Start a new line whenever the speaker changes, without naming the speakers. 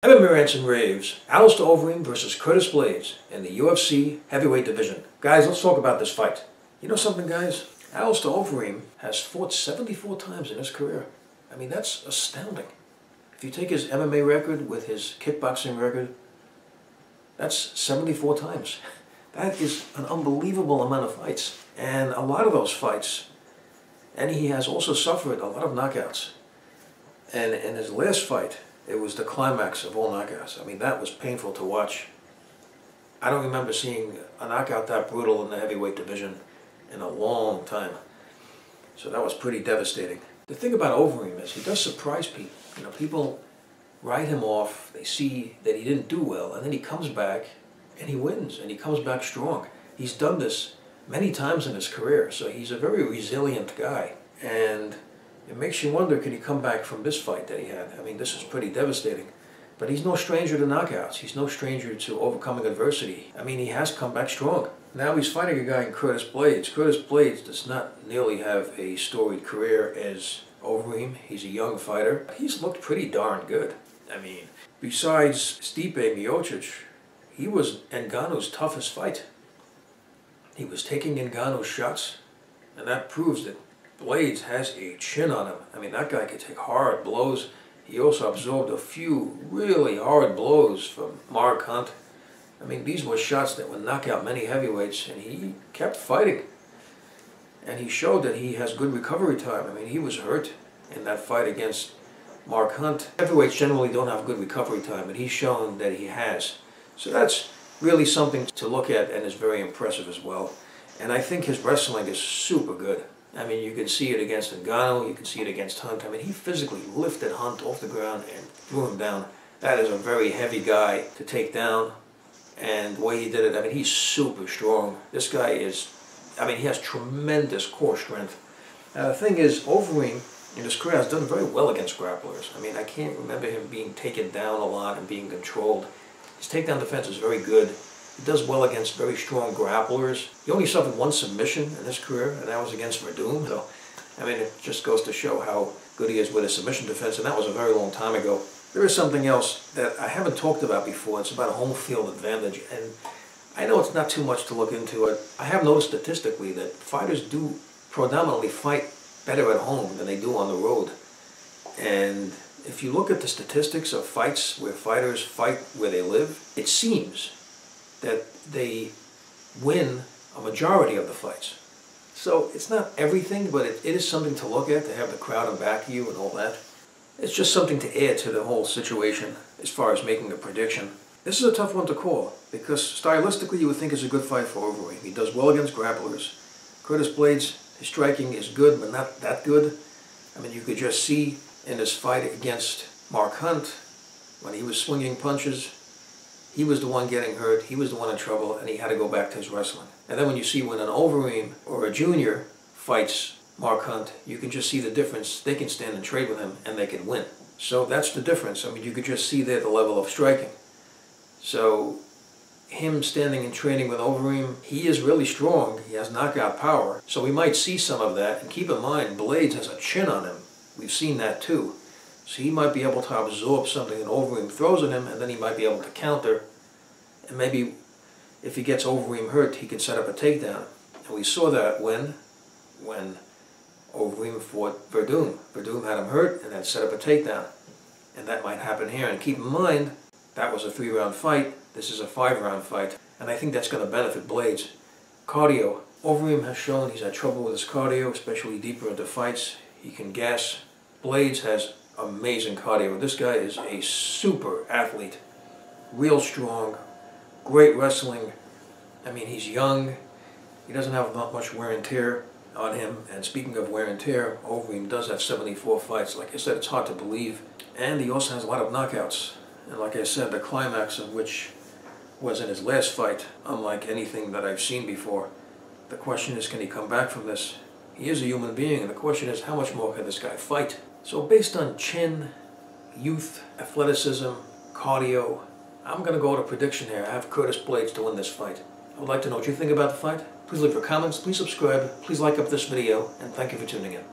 MMA rants and raves, Alistair Overeem versus Curtis Blaydes in the UFC heavyweight division. Guys, let's talk about this fight. You know something, guys? Alistair Overeem has fought 74 times in his career. I mean, that's astounding. If you take his MMA record with his kickboxing record, that's 74 times. That is an unbelievable amount of fights. And a lot of those fights, and he has also suffered a lot of knockouts. And in his last fight, it was the climax of all knockouts. I mean, that was painful to watch. I don't remember seeing a knockout that brutal in the heavyweight division in a long time. So that was pretty devastating. The thing about Overeem is he does surprise people. You know, people write him off, they see that he didn't do well, and then he comes back and he wins, and he comes back strong. He's done this many times in his career, so he's a very resilient guy. And it makes you wonder, can he come back from this fight that he had? I mean, this is pretty devastating. But he's no stranger to knockouts. He's no stranger to overcoming adversity. I mean, he has come back strong. Now he's fighting a guy in Curtis Blaydes. Curtis Blaydes does not nearly have a storied career as Overeem. He's a young fighter. He's looked pretty darn good. I mean, besides Stipe Miocic, he was Ngannou's toughest fight. He was taking Ngannou's shots, and that proves that Blaydes has a chin on him. I mean, that guy could take hard blows. He also absorbed a few really hard blows from Mark Hunt. I mean, these were shots that would knock out many heavyweights, and he kept fighting. And he showed that he has good recovery time. I mean, he was hurt in that fight against Mark Hunt. Heavyweights generally don't have good recovery time, and he's shown that he has. So that's really something to look at, and is very impressive as well. And I think his wrestling is super good. I mean, you can see it against Ngannou, you can see it against Hunt. I mean, he physically lifted Hunt off the ground and threw him down. That is a very heavy guy to take down. And the way he did it, I mean, he's super strong. This guy is, I mean, he has tremendous core strength. Now, the thing is, Overeem in his career has done very well against grapplers. I mean, I can't remember him being taken down a lot and being controlled. His takedown defense is very good. He does well against very strong grapplers. He only suffered one submission in his career, and that was against Verdum. So, I mean, it just goes to show how good he is with his submission defense, and that was a very long time ago. There is something else that I haven't talked about before. It's about home field advantage, and I know it's not too much to look into it. I have noticed statistically that fighters do predominantly fight better at home than they do on the road. And if you look at the statistics of fights where fighters fight where they live, it seems that they win a majority of the fights. So it's not everything, but it is something to look at, to have the crowd and back you and all that. It's just something to add to the whole situation as far as making a prediction. This is a tough one to call, because stylistically you would think it's a good fight for Overeem. He does well against grapplers. Curtis Blaydes, his striking is good, but not that good. I mean, you could just see in his fight against Mark Hunt, when he was swinging punches, he was the one getting hurt, he was the one in trouble, and he had to go back to his wrestling. And then when you see when an Overeem or a junior fights Mark Hunt, you can just see the difference. They can stand and trade with him, and they can win. So that's the difference. I mean, you could just see there the level of striking. So him standing and training with Overeem, he is really strong. He has knockout power. So we might see some of that. And keep in mind, Blaydes has a chin on him. We've seen that too. So he might be able to absorb something that Overeem throws at him, and then he might be able to counter. And maybe if he gets Overeem hurt, he can set up a takedown. And we saw that when Overeem fought Verdum. Verdum had him hurt and then set up a takedown. And that might happen here. And keep in mind, that was a 3-round fight. This is a 5-round fight. And I think that's going to benefit Blaydes. Cardio. Overeem has shown he's had trouble with his cardio, especially deeper into fights. He can gas. Blaydes has amazing cardio. This guy is a super athlete. Real strong. Great wrestling. I mean, he's young. He doesn't have that much wear and tear on him. And speaking of wear and tear, Overeem does have 74 fights. Like I said, it's hard to believe. And he also has a lot of knockouts. And like I said, the climax of which was in his last fight, unlike anything that I've seen before. The question is, can he come back from this? He is a human being, and the question is, how much more can this guy fight? So based on chin, youth, athleticism, cardio, I'm going to go with a prediction here. I have Curtis Blaydes to win this fight. I would like to know what you think about the fight. Please leave your comments, please subscribe, please like up this video, and thank you for tuning in.